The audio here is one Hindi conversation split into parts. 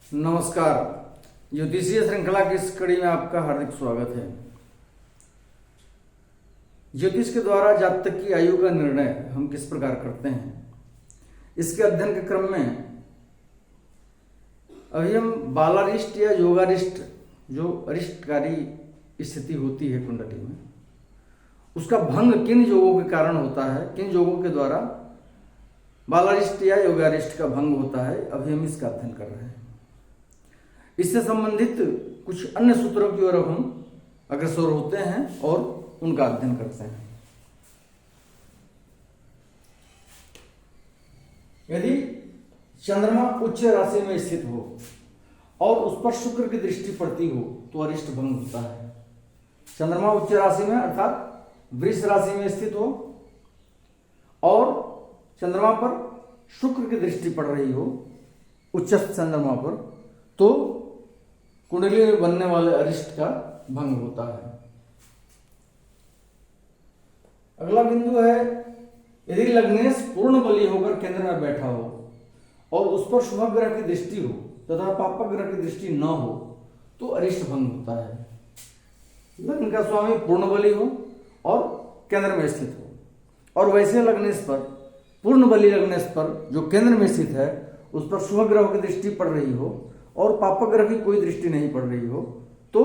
नमस्कार। ज्योतिषीय श्रृंखला की इस कड़ी में आपका हार्दिक स्वागत है। ज्योतिष के द्वारा जातक की आयु का निर्णय हम किस प्रकार करते हैं, इसके अध्ययन के क्रम में अभी हम बालारिष्ट या योगारिष्ट, जो अरिष्टकारी स्थिति होती है कुंडली में, उसका भंग किन योगों के कारण होता है, किन योगों के द्वारा बालारिष्ट या योगारिष्ट का भंग होता है, अभी हम इसका अध्ययन कर रहे हैं। इससे संबंधित कुछ अन्य सूत्रों की ओर हम अग्रसर होते हैं और उनका अध्ययन करते हैं। यदि चंद्रमा उच्च राशि में स्थित हो और उस पर शुक्र की दृष्टि पड़ती हो तो अरिष्ट भंग होता है। चंद्रमा उच्च राशि में अर्थात वृष राशि में स्थित हो और चंद्रमा पर शुक्र की दृष्टि पड़ रही हो उच्चस्थ चंद्रमा पर, तो कुंडली में बनने वाले अरिष्ट का भंग होता है। अगला बिंदु है, यदि लग्नेश पूर्ण बली होकर केंद्र में बैठा हो और उस पर शुभ ग्रह की दृष्टि हो तथा पाप ग्रह की दृष्टि न हो तो अरिष्ट भंग होता है। लग्न का स्वामी पूर्ण बली हो और केंद्र में स्थित हो, और वैसे लग्नेश पर, पूर्ण बली लग्नेश पर जो केंद्र में स्थित है उस पर शुभ ग्रह की दृष्टि पड़ रही हो और पाप ग्रह की कोई दृष्टि नहीं पड़ रही हो तो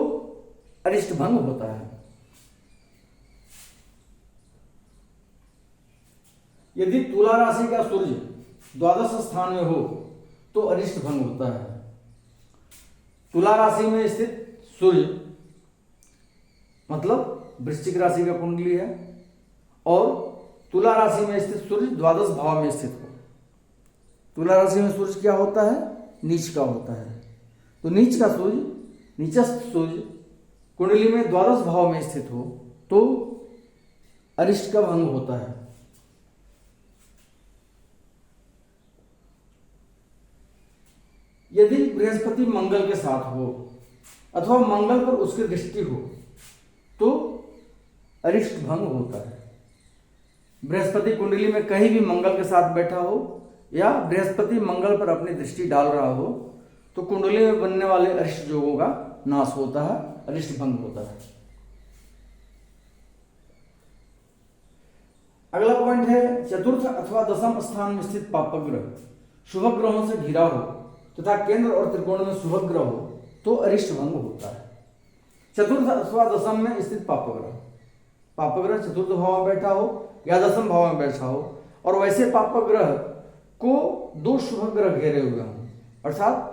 अरिष्ट भंग होता है। यदि तुला राशि का सूर्य द्वादश स्थान में हो तो अरिष्ट भंग होता है। तुला राशि में स्थित सूर्य मतलब वृश्चिक राशि का कुंडली है और तुला राशि में स्थित सूर्य द्वादश भाव में स्थित हो। तुला राशि में सूर्य क्या होता है? नीच का होता है। तो नीच का सूर्य, नीचस्थ सूर्य कुंडली में द्वादश भाव में स्थित हो तो अरिष्ट का भंग होता है। यदि बृहस्पति मंगल के साथ हो अथवा मंगल पर उसकी दृष्टि हो तो अरिष्ट भंग होता है। बृहस्पति कुंडली में कहीं भी मंगल के साथ बैठा हो या बृहस्पति मंगल पर अपनी दृष्टि डाल रहा हो तो कुंडली में बनने वाले अरिष्ट योगों का नाश होता है, अरिष्ट भंग होता है। अगला पॉइंट है, चतुर्थ अथवा दशम स्थान में स्थित पापग्रह शुभ ग्रहों से घिरा हो तथा केंद्र और त्रिकोण में शुभ ग्रह हो तो अरिष्ट भंग होता है। चतुर्थ अथवा दशम में स्थित पापग्रह चतुर्थ भाव में बैठा हो या दशम भाव में बैठा हो, और वैसे पापग्रह को दो शुभ ग्रह घेरे हुए हों, अर्थात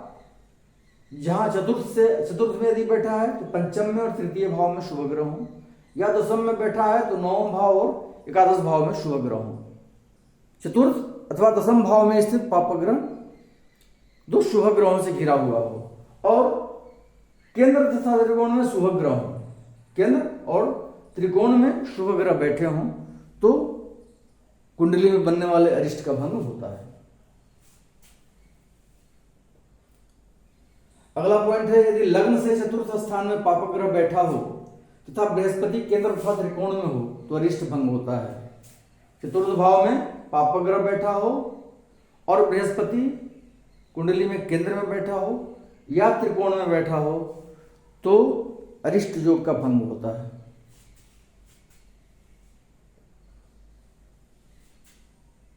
जहां चतुर्थ में यदि बैठा है तो पंचम में और तृतीय भाव में शुभ ग्रह हो, या दशम में बैठा है तो नवम भाव और एकादश भाव में शुभ ग्रह हो। चतुर्थ अथवा दशम भाव में स्थित पापग्रह दो शुभ ग्रहों से घिरा हुआ हो और केंद्र तथा त्रिकोण में शुभ ग्रह हो, केंद्र और त्रिकोण में शुभ ग्रह बैठे हों तो कुंडली में बनने वाले अरिष्ट का भंग होता है। अगला पॉइंट है, यदि लग्न से चतुर्थ स्थान में पापग्रह बैठा हो तथा बृहस्पति केंद्र तथा त्रिकोण में हो तो अरिष्ट भंग होता है। चतुर्थ भाव में पापग्रह बैठा हो और बृहस्पति कुंडली में केंद्र में बैठा हो या त्रिकोण में बैठा हो तो अरिष्ट योग का भंग होता है।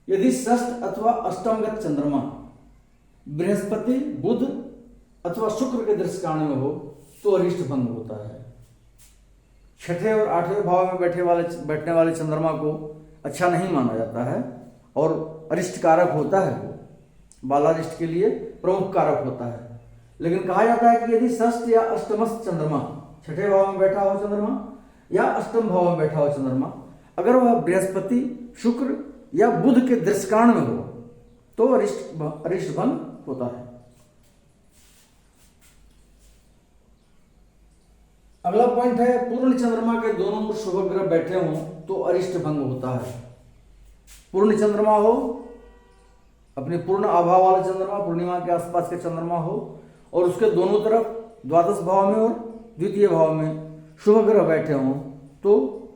यदि षष्ठ अथवा अष्टमगत चंद्रमा बृहस्पति, बुध अथवा शुक्र के दृश्यकाण में हो तो अरिष्ट भंग होता है। छठे और आठवें भाव में बैठने वाले चंद्रमा को अच्छा नहीं माना जाता है और अरिष्ट कारक होता है, वो बालारिष्ट के लिए प्रमुख कारक होता है। लेकिन कहा जाता है कि यदि षष्ठ या अष्टमस्थ चंद्रमा, छठे भाव में बैठा हो चंद्रमा या अष्टम भाव में बैठा हो चंद्रमा, अगर वह बृहस्पति, शुक्र या बुध के दृश्यकाण में हो तो अरिष्ट भंग होता है। अगला पॉइंट है, पूर्ण चंद्रमा के दोनों ओर शुभ ग्रह बैठे हों तो अरिष्ट भंग होता है। पूर्ण चंद्रमा हो, अपने पूर्ण आभा वाला चंद्रमा, पूर्णिमा के आसपास के चंद्रमा हो और उसके दोनों तरफ द्वादश भाव में और द्वितीय भाव में शुभ ग्रह बैठे हों तो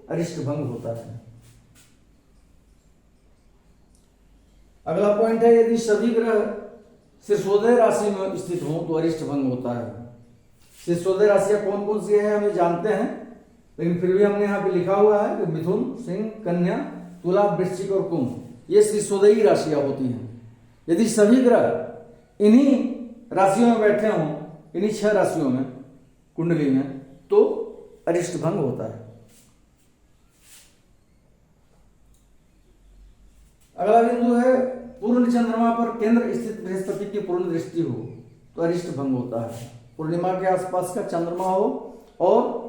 अरिष्ट भंग होता है। अगला पॉइंट है, यदि सभी ग्रह शीर्षोदय राशि में स्थित हो तो अरिष्ट भंग होता है। शीर्षोदय राशियां कौन कौन सी है हमें जानते हैं, लेकिन फिर भी हमने यहाँ पे लिखा हुआ है कि मिथुन, सिंह, कन्या, तुला, वृश्चिक और कुंभ ये शीर्षोदयी राशियां होती हैं। यदि सभी ग्रह इन्हीं राशियों में बैठे हों, इन्हीं 6 राशियों में कुंडली में, तो अरिष्ट भंग होता है। अगला बिंदु है पूर्ण चंद्रमा पर केंद्र स्थित बृहस्पति की पूर्ण दृष्टि हो तो अरिष्ट भंग होता है। पूर्णिमा के आसपास का चंद्रमा हो और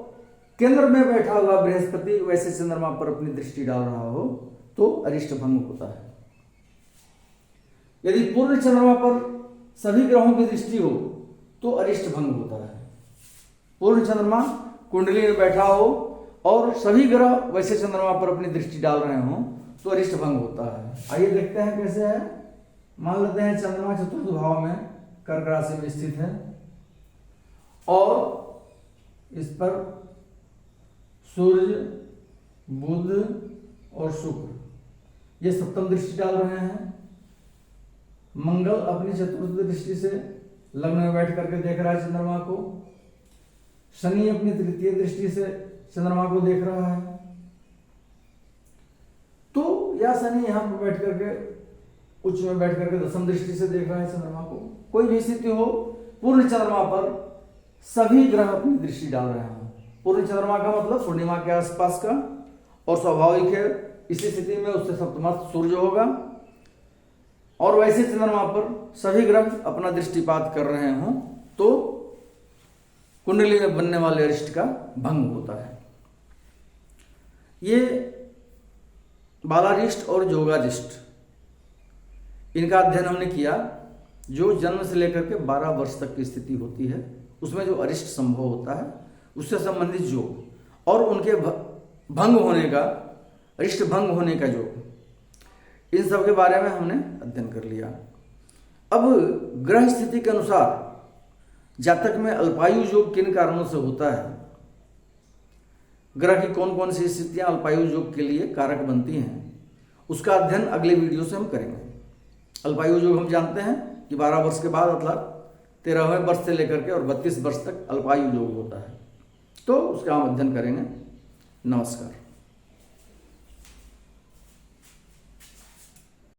केंद्र में बैठा हुआ बृहस्पति वैसे चंद्रमा पर अपनी दृष्टि डाल रहा हो तो अरिष्ट भंग होता है। यदि पूर्ण चंद्रमा पर सभी ग्रहों की दृष्टि हो तो अरिष्ट भंग होता है। पूर्ण चंद्रमा कुंडली में बैठा हो और सभी ग्रह वैसे चंद्रमा पर अपनी दृष्टि डाल रहे हो तो अरिष्ट भंग होता है। आइए देखते हैं कैसे है। मान लेते हैं चंद्रमा चतुर्थ भाव में कर्क राशि में स्थित है और इस पर सूर्य, बुध और शुक्र ये सप्तम दृष्टि डाल रहे हैं। मंगल अपनी चतुर्थ दृष्टि से लग्न में बैठ करके देख रहा है चंद्रमा को। शनि अपनी तृतीय दृष्टि से चंद्रमा को देख रहा है। तो या शनि यहां पर बैठ करके उच्च में बैठ करके दसम दृष्टि से देख रहा है चंद्रमा को। कोई भी स्थिति हो, पूर्ण चंद्रमा पर सभी ग्रह अपनी दृष्टि डाल रहे हैं। पूर्ण चंद्रमा का मतलब पूर्णिमा के आसपास का, और स्वाभाविक है इसी स्थिति में उससे सप्तमस्थ सूर्य होगा और वैसे चंद्रमा पर सभी ग्रह अपना दृष्टिपात कर रहे हों तो कुंडली में बनने वाले अरिष्ट का भंग होता है। ये बालारिष्ट और जोगारिष्ट इनका अध्ययन हमने किया। जो जन्म से लेकर के 12 वर्ष तक की स्थिति होती है उसमें जो अरिष्ट संभव होता है उससे संबंधित योग और उनके भंग होने का, अरिष्ट भंग होने का योग, इन सब के बारे में हमने अध्ययन कर लिया। अब ग्रह स्थिति के अनुसार जातक में अल्पायु योग किन कारणों से होता है, ग्रह की कौन कौन सी स्थितियां अल्पायु योग के लिए कारक बनती हैं, उसका अध्ययन अगले वीडियो से हम करेंगे। अल्पायु योग हम जानते हैं कि 12 वर्ष के बाद अर्थात 13वें वर्ष से लेकर के और 32 वर्ष तक अल्पायु योग होता है, तो उसका हम अध्ययन करेंगे। नमस्कार।